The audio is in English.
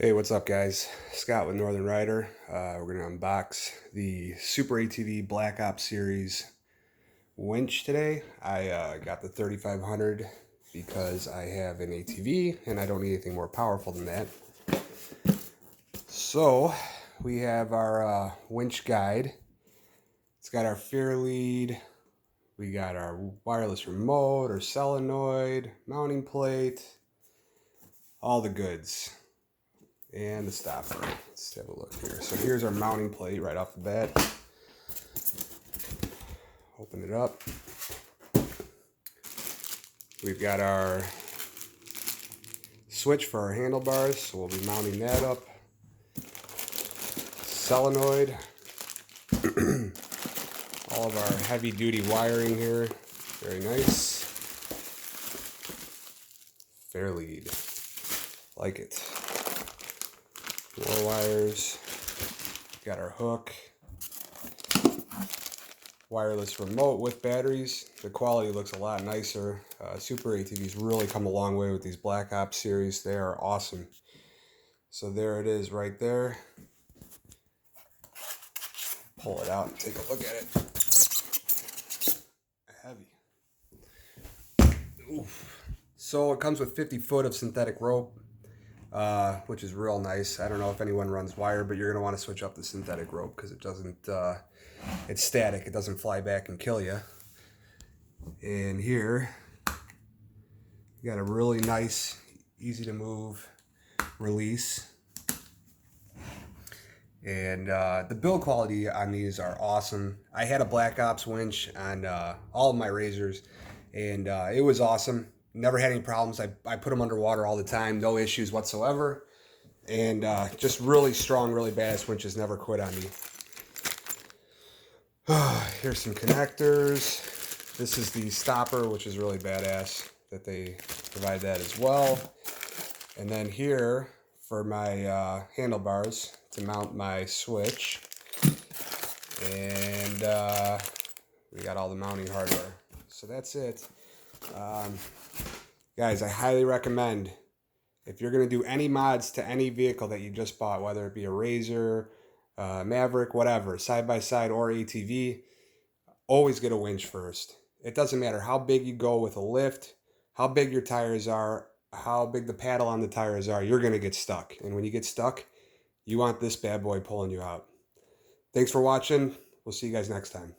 Hey, what's up guys? Scott with Northern Rider. We're going to unbox the Super ATV Black Ops Series winch today. I got the 3500 because I have an ATV and I don't need anything more powerful than that. So we have our winch guide. It's got our fair lead. We got our wireless remote, our solenoid, mounting plate, all the goods. And the stopper. Let's have a look here. So here's our mounting plate right off the bat. Open it up. We've got our switch for our handlebars, so we'll be mounting that up. Solenoid. All of our heavy duty wiring here. Very nice. Fair lead. Like it. More wires. Got our hook. Wireless remote with batteries. The quality looks a lot nicer. Super ATVs really come a long way with these Black Ops series. They are awesome. So there it is right there. Pull it out and take a look at it. Heavy. Oof. So it comes with 50 foot of synthetic rope. Which is real nice. I don't know if anyone runs wire, but you're going to want to switch up the synthetic rope because it doesn't, it's static. It doesn't fly back and kill you. And here, you got a really nice, easy to move release. And the build quality on these are awesome. I had a Black Ops winch on all of my razors, and it was awesome. Never had any problems. I put them underwater all the time, no issues whatsoever. And just really strong, really badass winches, never quit on me. Here's some connectors. This is the stopper, which is really badass that they provide that as well. And then here for my handlebars to mount my switch. And we got all the mounting hardware. So that's it. Guys, I highly recommend, if you're going to do any mods to any vehicle that you just bought, whether it be a Razor, Maverick, whatever, side-by-side or ATV, always get a winch first. It doesn't matter how big you go with a lift, how big your tires are, how big the paddle on the tires are, you're going to get stuck. And when you get stuck, you want this bad boy pulling you out. Thanks for watching. We'll see you guys next time.